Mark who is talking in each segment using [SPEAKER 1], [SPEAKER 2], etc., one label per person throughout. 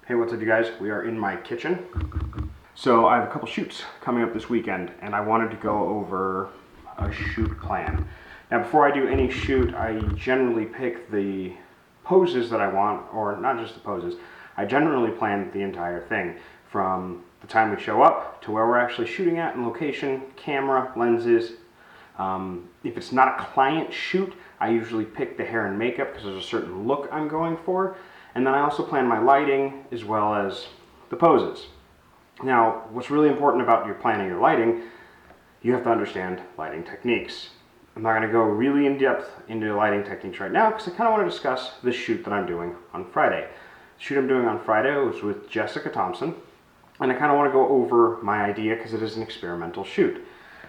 [SPEAKER 1] Hey, what's up you guys? We are in my kitchen. So I have a couple shoots coming up this weekend and I wanted to go over a shoot plan. Now before I do any shoot, I generally pick the poses that I want, or not just the poses. I generally plan the entire thing from the time we show up to where we're actually shooting at and location, camera, lenses. If it's not a client shoot, I usually pick the hair and makeup because there's a certain look I'm going for. And then I also plan my lighting as well as the poses. Now, what's really important about your planning your lighting, you have to understand lighting techniques. I'm not going to go really in depth into lighting techniques right now because I kind of want to discuss the shoot that I'm doing on Friday. The shoot I'm doing on Friday was with Jessica Thompson, and I kind of want to go over my idea because it is an experimental shoot.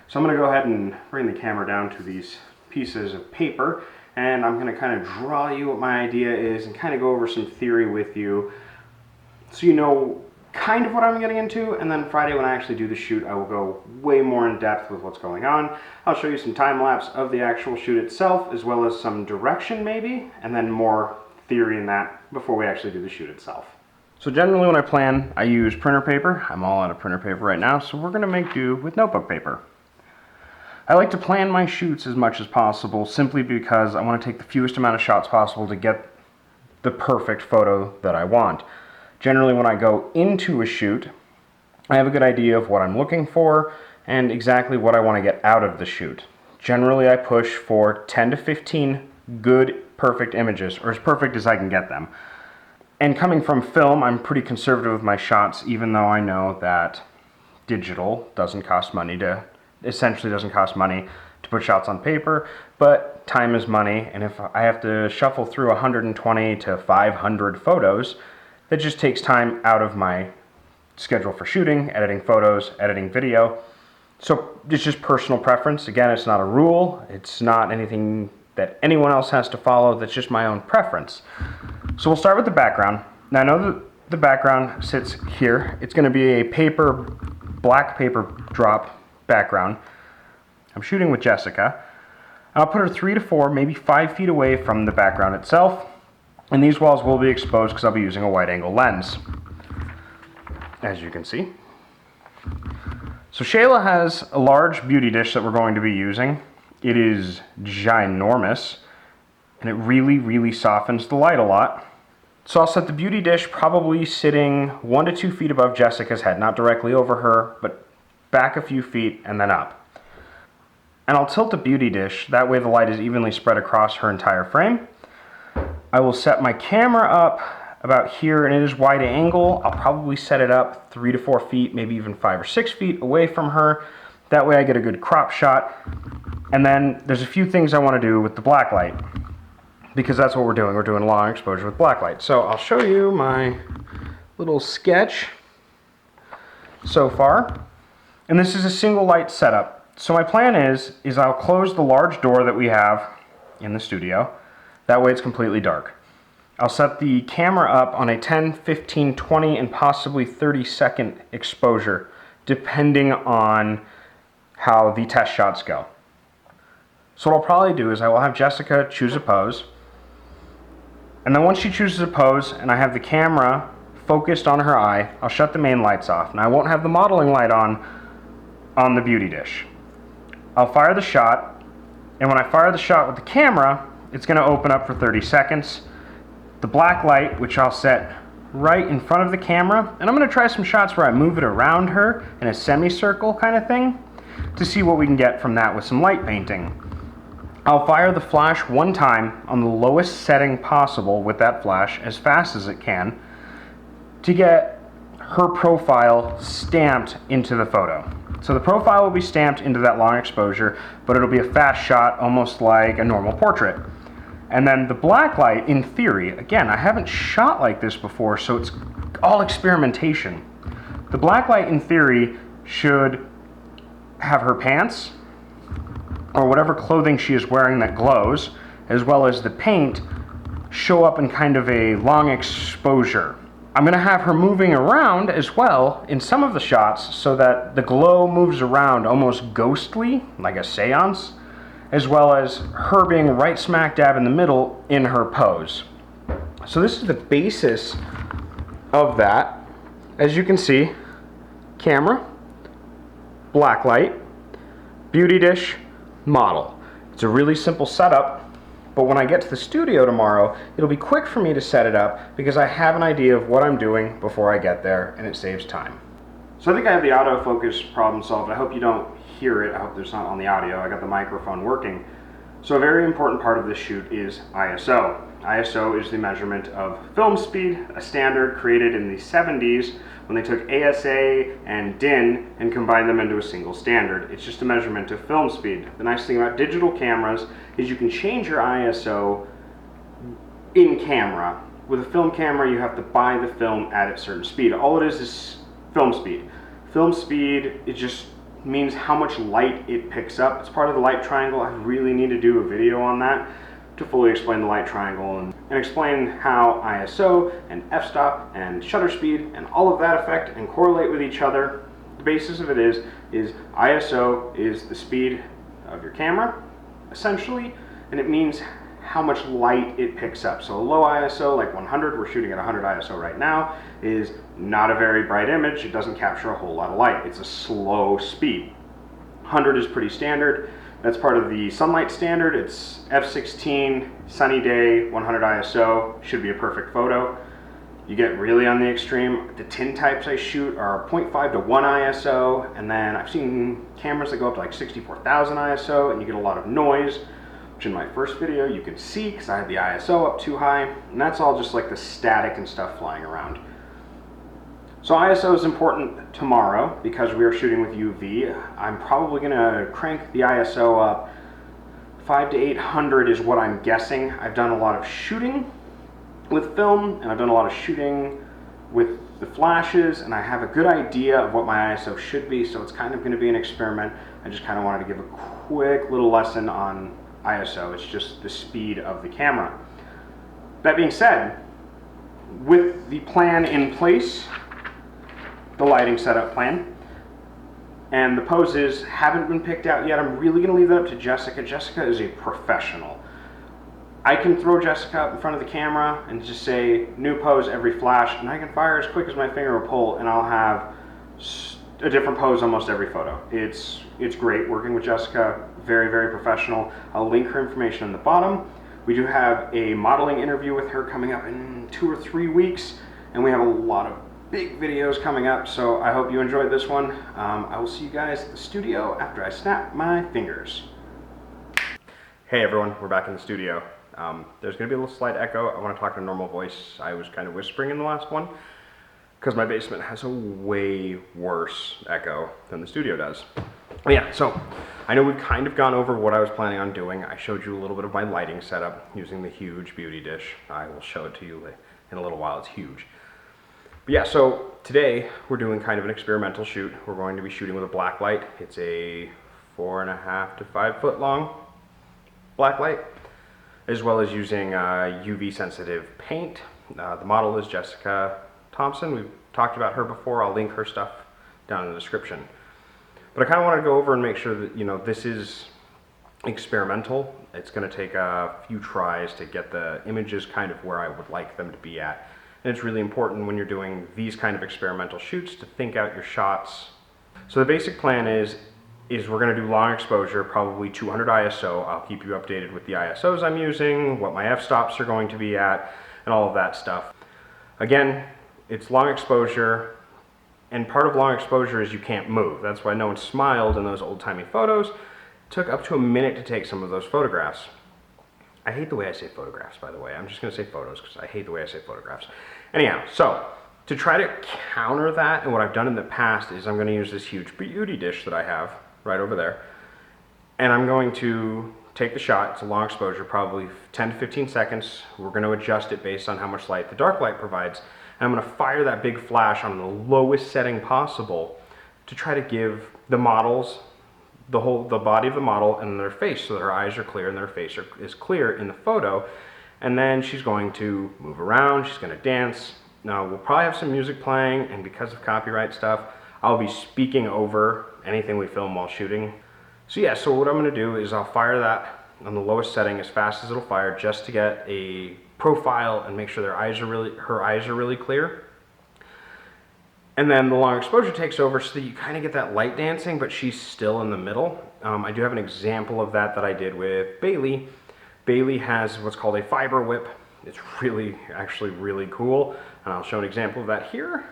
[SPEAKER 1] So I'm going to go ahead and bring the camera down to these pieces of paper, and I'm going to kind of draw you what my idea is and kind of go over some theory with you so you know kind of what I'm getting into. And then Friday when I actually do the shoot, I will go way more in depth with what's going on. I'll show you some time lapse of the actual shoot itself as well as some direction maybe, and then more theory in that before we actually do the shoot itself. So generally when I plan, I use printer paper. I'm all out of printer paper right now, so we're going to make do with notebook paper. I like to plan my shoots as much as possible simply because I want to take the fewest amount of shots possible to get the perfect photo that I want. Generally when I go into a shoot, I have a good idea of what I'm looking for and exactly what I want to get out of the shoot. Generally I push for 10 to 15 good, perfect images, or as perfect as I can get them. And coming from film, I'm pretty conservative with my shots, even though I know that digital doesn't cost money to put shots on paper, but time is money, and if I have to shuffle through 120 to 500 photos, that just takes time out of my schedule for shooting, editing photos, editing video. So it's just personal preference. Again, it's not a rule, it's not anything that anyone else has to follow, that's just my own preference. So we'll start with the background. Now I know that the background sits here. It's going to be a black paper drop background. I'm shooting with Jessica. I'll put her 3 to 4, maybe 5 feet away from the background itself, and these walls will be exposed because I'll be using a wide angle lens, as you can see. So Shayla has a large beauty dish that we're going to be using. It is ginormous, and it really softens the light a lot. So I'll set the beauty dish probably sitting 1 to 2 feet above Jessica's head, not directly over her, but back a few feet and then up. And I'll tilt the beauty dish, that way the light is evenly spread across her entire frame. I will set my camera up about here, and it is wide angle. I'll probably set it up 3 to 4 feet, maybe even 5 or 6 feet away from her. That way I get a good crop shot. And then there's a few things I want to do with the blacklight, because that's what we're doing. We're doing long exposure with blacklight. So I'll show you my little sketch so far. And this is a single light setup. So my plan is I'll close the large door that we have in the studio. That way it's completely dark. I'll set the camera up on a 10, 15, 20, and possibly 30-second exposure, depending on how the test shots go. So what I'll probably do is I will have Jessica choose a pose. And then once she chooses a pose and I have the camera focused on her eye, I'll shut the main lights off. And I won't have the modeling light on the beauty dish. I'll fire the shot, and when I fire the shot with the camera, it's going to open up for 30 seconds. The black light, which I'll set right in front of the camera, and I'm going to try some shots where I move it around her in a semicircle kind of thing to see what we can get from that with some light painting. I'll fire the flash one time on the lowest setting possible with that flash as fast as it can to get her profile stamped into the photo. So the profile will be stamped into that long exposure, but it'll be a fast shot, almost like a normal portrait. And then the black light, in theory, again, I haven't shot like this before, so it's all experimentation. The black light, in theory, should have her pants, or whatever clothing she is wearing that glows, as well as the paint, show up in kind of a long exposure. I'm going to have her moving around as well in some of the shots so that the glow moves around almost ghostly, like a seance, as well as her being right smack dab in the middle in her pose. So this is the basis of that, as you can see, camera, Blacklight, beauty dish, model. It's a really simple setup, but when I get to the studio tomorrow, it'll be quick for me to set it up because I have an idea of what I'm doing before I get there, and it saves time. So I think I have the autofocus problem solved. I hope you don't hear it. I hope there's not on the audio. I got the microphone working. So a very important part of this shoot is ISO. ISO is the measurement of film speed, a standard created in the 70s when they took ASA and DIN and combined them into a single standard. It's just a measurement of film speed. The nice thing about digital cameras is you can change your ISO in camera. With a film camera, you have to buy the film at a certain speed. All it is film speed. Film speed, it just means how much light it picks up. It's part of the light triangle. I really need to do a video on that to fully explain the light triangle and explain how ISO and f-stop and shutter speed and all of that affect and correlate with each other. The basis of it is ISO is the speed of your camera, essentially, and it means how much light it picks up. So a low ISO, like 100, we're shooting at 100 ISO right now, is not a very bright image. It doesn't capture a whole lot of light. It's a slow speed. 100 is pretty standard. That's part of the sunlight standard. It's f16, sunny day, 100 ISO, should be a perfect photo. You get really on the extreme, the tin types I shoot are 0.5 to 1 ISO, and then I've seen cameras that go up to like 64,000 ISO, and you get a lot of noise, which in my first video you can see because I had the ISO up too high, and that's all just like the static and stuff flying around. So ISO is important tomorrow because we are shooting with UV. I'm probably gonna crank the ISO up 500 to 800 is what I'm guessing. I've done a lot of shooting with film and I've done a lot of shooting with the flashes, and I have a good idea of what my ISO should be, so it's kind of gonna be an experiment. I just kind of wanted to give a quick little lesson on ISO. It's just the speed of the camera. That being said, with the plan in place, the lighting setup plan, and the poses haven't been picked out yet. I'm really going to leave that up to Jessica. Jessica is a professional. I can throw Jessica up in front of the camera and just say new pose every flash, and I can fire as quick as my finger will pull, and I'll have a different pose almost every photo. It's great working with Jessica. Very, very professional. I'll link her information in the bottom. We do have a modeling interview with her coming up in 2 or 3 weeks, and we have a lot of big videos coming up, so I hope you enjoyed this one. I will see you guys at the studio after I snap my fingers. Hey everyone, we're back in the studio. There's going to be a little slight echo. I want to talk in a normal voice. I was kind of whispering in the last one because my basement has a way worse echo than the studio does. But yeah, so I know we've kind of gone over what I was planning on doing. I showed you a little bit of my lighting setup using the huge beauty dish. I will show it to you in a little while. It's huge. But yeah, so today we're doing kind of an experimental shoot. We're going to be shooting with a Blacklight. It's a 4.5 to 5 foot long Blacklight, as well as using UV sensitive paint. The model is Jessica Thompson. We've talked about her before. I'll link her stuff down in the description. But I kind of want to go over and make sure that, you know, this is experimental. It's going to take a few tries to get the images kind of where I would like them to be at. And it's really important when you're doing these kind of experimental shoots to think out your shots. So the basic plan is we're going to do long exposure, probably 200 ISO. I'll keep you updated with the ISOs I'm using, what my f-stops are going to be at, and all of that stuff. Again, it's long exposure, and part of long exposure is you can't move. That's why no one smiled in those old-timey photos. It took up to a minute to take some of those photographs. I hate the way I say photographs, by the way. I'm just going to say photos because I hate the way I say photographs. Anyhow, so to try to counter that, and what I've done in the past is I'm going to use this huge beauty dish that I have right over there, and I'm going to take the shot. It's a long exposure, probably 10 to 15 seconds. We're going to adjust it based on how much light the dark light provides, and I'm going to fire that big flash on the lowest setting possible to try to give the models the body of the model and their face, so that her eyes are clear and their face is clear in the photo. And then she's going to move around, she's going to dance. Now we'll probably have some music playing, and because of copyright stuff, I'll be speaking over anything we film while shooting. So yeah, so what I'm going to do is I'll fire that on the lowest setting as fast as it'll fire, just to get a profile and make sure her eyes are really clear. And then the long exposure takes over so that you kind of get that light dancing, but she's still in the middle. I do have an example of that I did with Bailey. Bailey has what's called a fiber whip. It's actually really cool. And I'll show an example of that here.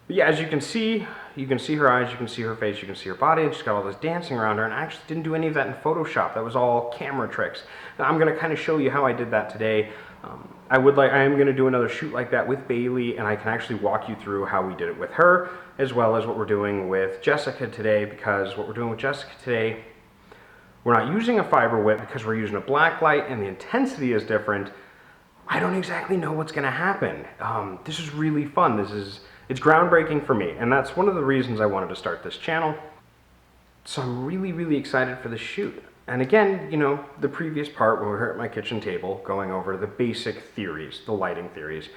[SPEAKER 1] But yeah, as you can see her eyes, you can see her face, you can see her body, and she's got all this dancing around her, and I actually didn't do any of that in Photoshop. That was all camera tricks. Now I'm gonna kind of show you how I did that today. I am gonna do another shoot like that with Bailey, and I can actually walk you through how we did it with her, as well as what we're doing with Jessica today, because what we're doing with Jessica today, we're not using a fiber whip because we're using a Blacklight and the intensity is different. I don't exactly know what's gonna happen. This is really fun. It's groundbreaking for me, and that's one of the reasons I wanted to start this channel. So I'm really excited for this shoot. And again, you know, the previous part when we were at my kitchen table going over the basic theories, the lighting theories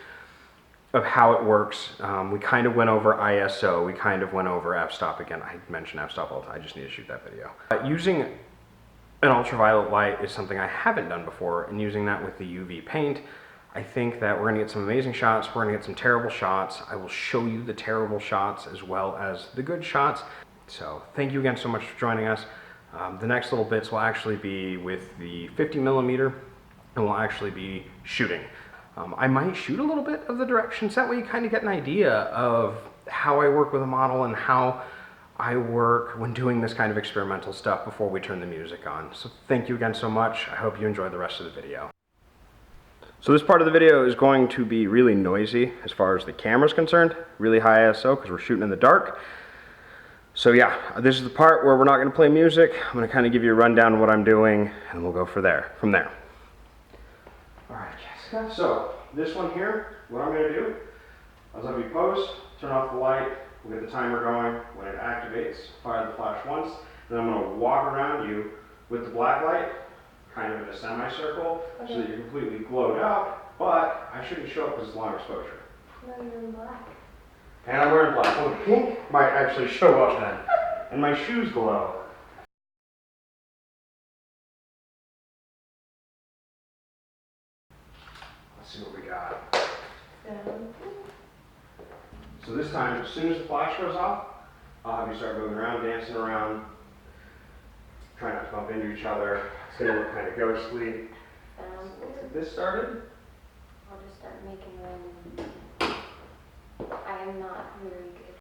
[SPEAKER 1] of how it works. We kind of went over ISO, we kind of went over f-stop. Again, I mention f-stop all the time, I just need to shoot that video. Using an ultraviolet light is something I haven't done before, and using that with the UV paint, I think that we're gonna get some amazing shots, we're gonna get some terrible shots. I will show you the terrible shots as well as the good shots. So thank you again so much for joining us. The next little bits will actually be with the 50mm, and we'll actually be shooting. I might shoot a little bit of the directions, that way you kind of get an idea of how I work with a model and how I work when doing this kind of experimental stuff before we turn the music on. So thank you again so much. I hope you enjoy the rest of the video. So this part of the video is going to be really noisy as far as the camera's concerned, really high ISO because we're shooting in the dark. So yeah, this is the part where we're not going to play music. I'm going to kind of give you a rundown of what I'm doing, and we'll go from there. All right, Jessica. So this one here, what I'm going to do is I'll be pose, turn off the light, we'll get the timer going. When it activates, fire the flash once, then I'm going to walk around you with the black light, kind of in a semicircle, okay, so that you're completely glowed up, but I shouldn't show up because it's long exposure.
[SPEAKER 2] No, you're in black.
[SPEAKER 1] And I'm wearing black. Oh, the pink might actually show up then. And my shoes glow. Let's see what we got. So this time, as soon as the flash goes off, I'll have you start moving around, dancing around, trying not to bump into each other. It's going to look kind of ghostly. Let's get this started.
[SPEAKER 2] I'll just start making them. I am not very good.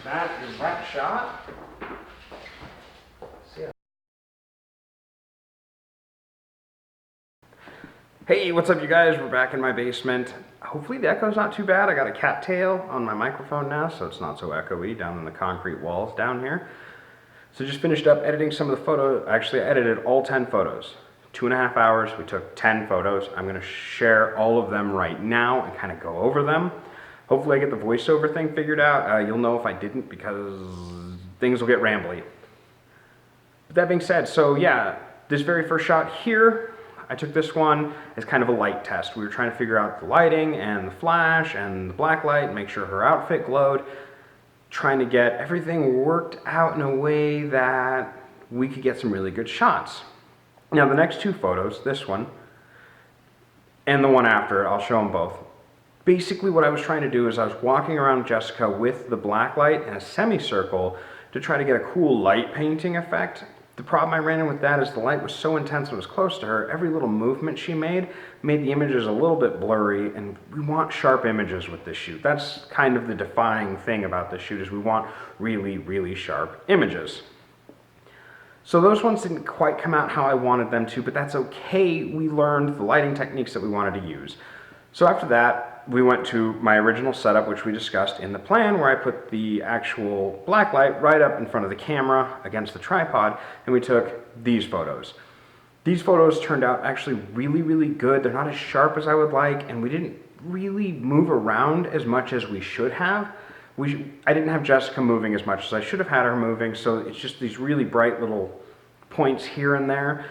[SPEAKER 1] That is that shot. See ya. Hey, what's up you guys? We're back in my basement. Hopefully the echo's not too bad. I got a cattail on my microphone now, so it's not so echoey down in the concrete walls down here. So just finished up editing some of the photos. Actually, I edited all 10 photos. 2.5 hours, we took 10 photos. I'm gonna share all of them right now and kind of go over them. Hopefully I get the voiceover thing figured out. You'll know if I didn't because things will get rambly. But that being said, so yeah, this very first shot here, I took this one as kind of a light test. We were trying to figure out the lighting and the flash and the black light and make sure her outfit glowed. Trying to get everything worked out in a way that we could get some really good shots. Now the next two photos, this one and the one after it, I'll show them both. Basically what I was trying to do is I was walking around Jessica with the black light in a semicircle to try to get a cool light painting effect. The problem I ran in with that is the light was so intense when it was close to her, every little movement she made the images a little bit blurry, and we want sharp images with this shoot. That's kind of the defining thing about this shoot, is we want really sharp images. So those ones didn't quite come out how I wanted them to, but that's okay. We learned the lighting techniques that we wanted to use. So after that, we went to my original setup, which we discussed in the plan, where I put the actual black light right up in front of the camera against the tripod, and we took these photos. These photos turned out actually really good. They're not as sharp as I would like, and we didn't really move around as much as we should have. I didn't have Jessica moving as much as I should have had her moving, so it's just these really bright little points here and there.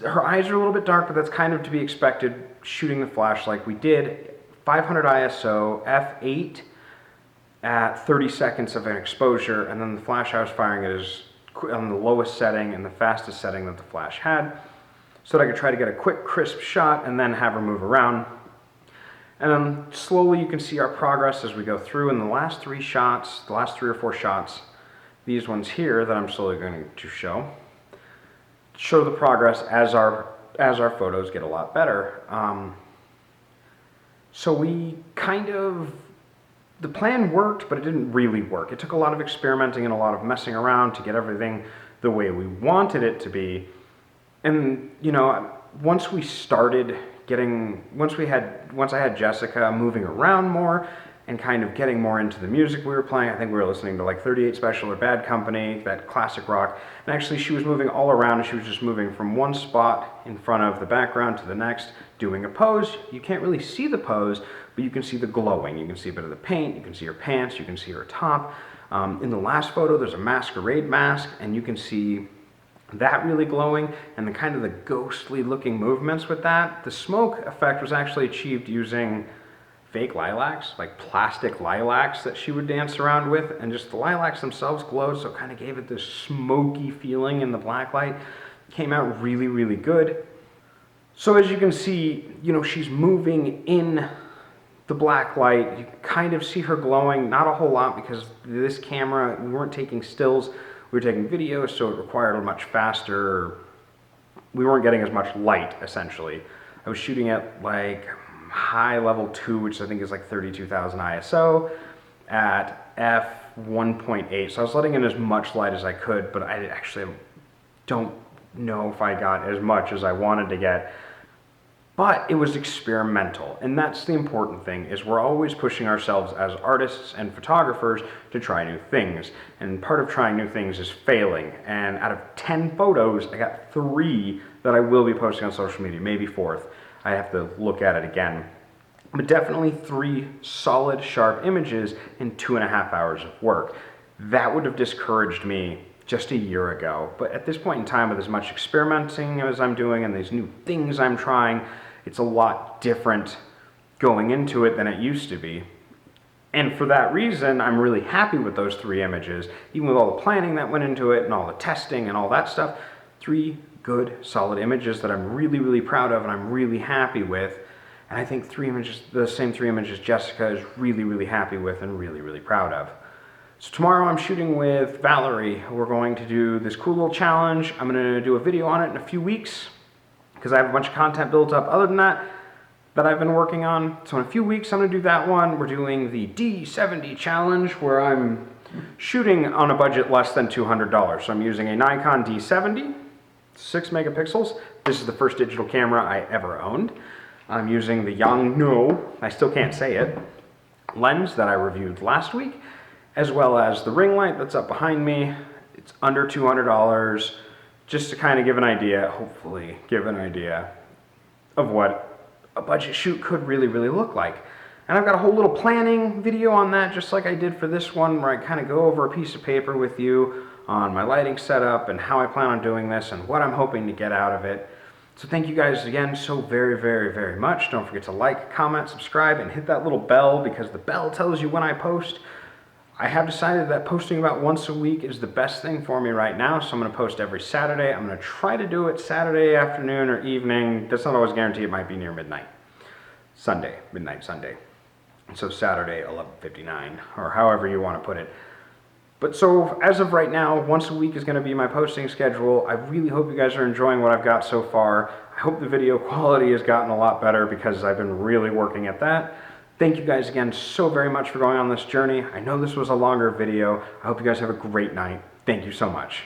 [SPEAKER 1] Her eyes are a little bit dark, but that's kind of to be expected shooting the flash like we did. 500 ISO, f8 at 30 seconds of an exposure, and then the flash I was firing it is on the lowest setting and the fastest setting that the flash had. so that I could try to get a quick, crisp shot and then have her move around. And then slowly you can see our progress as we go through. In the last 3 shots, the last 3 or 4 shots, these ones here that I'm slowly going to show the progress as our photos get a lot better. So we the plan worked, but it didn't really work. It took a lot of experimenting and a lot of messing around to get everything the way we wanted it to be. And, you know, once I had Jessica moving around more and kind of getting more into the music we were playing, I think we were listening to like 38 Special or Bad Company, that classic rock, and actually she was moving all around, and she was just moving from one spot in front of the background to the next, doing a pose. You can't really see the pose, but you can see the glowing. You can see a bit of the paint, you can see her pants, you can see her top. In the last photo, there's a masquerade mask, and you can see that really glowing, and the kind of the ghostly looking movements with that. The smoke effect was actually achieved using fake lilacs, like plastic lilacs that she would dance around with, and just the lilacs themselves glowed, so it kind of gave it this smoky feeling in the blacklight. Came out really, really good. So as you can see, you know, she's moving in the blacklight. You kind of see her glowing, not a whole lot, because this camera, we weren't taking stills, we were taking videos, so it required a much faster, we weren't getting as much light, essentially. I was shooting at like high level 2, which I think is like 32,000 ISO, at f1.8, so I was letting in as much light as I could, but I actually don't know if I got as much as I wanted to get. But it was experimental, and that's the important thing, is we're always pushing ourselves as artists and photographers to try new things. And part of trying new things is failing. And out of 10 photos, I got 3 that I will be posting on social media, maybe 4th. I have to look at it again. But definitely 3 solid, sharp images in 2.5 hours of work. That would have discouraged me just a year ago. But at this point in time, with as much experimenting as I'm doing and these new things I'm trying, it's a lot different going into it than it used to be. And for that reason, I'm really happy with those 3 images, even with all the planning that went into it and all the testing and all that stuff. 3 good, solid images that I'm really, really proud of and I'm really happy with. And I think 3 images, the same 3 images Jessica is really, really happy with and really, really proud of. So tomorrow I'm shooting with Valerie. We're going to do this cool little challenge. I'm going to do a video on it in a few weeks because I have a bunch of content built up other than that I've been working on. So in a few weeks I'm going to do that one. We're doing the D70 challenge where I'm shooting on a budget less than $200. So I'm using a Nikon D70, 6 megapixels. This is the first digital camera I ever owned. I'm using the Yangno, I still can't say it, lens that I reviewed last week, as well as the ring light that's up behind me. It's under $200, just to kind of give an idea, hopefully give an idea of what a budget shoot could really, really look like. And I've got a whole little planning video on that, just like I did for this one, where I kind of go over a piece of paper with you on my lighting setup and how I plan on doing this and what I'm hoping to get out of it. So thank you guys again so very, very, very much. Don't forget to like, comment, subscribe, and hit that little bell, because the bell tells you when I post. I have decided that posting about once a week is the best thing for me right now, so I'm going to post every Saturday. I'm going to try to do it Saturday afternoon or evening. That's not always guaranteed. It might be near midnight. Sunday, midnight Sunday. So Saturday, 11:59, or however you want to put it. But so as of right now, once a week is going to be my posting schedule. I really hope you guys are enjoying what I've got so far. I hope the video quality has gotten a lot better because I've been really working at that. Thank you guys again so very much for going on this journey. I know this was a longer video. I hope you guys have a great night. Thank you so much.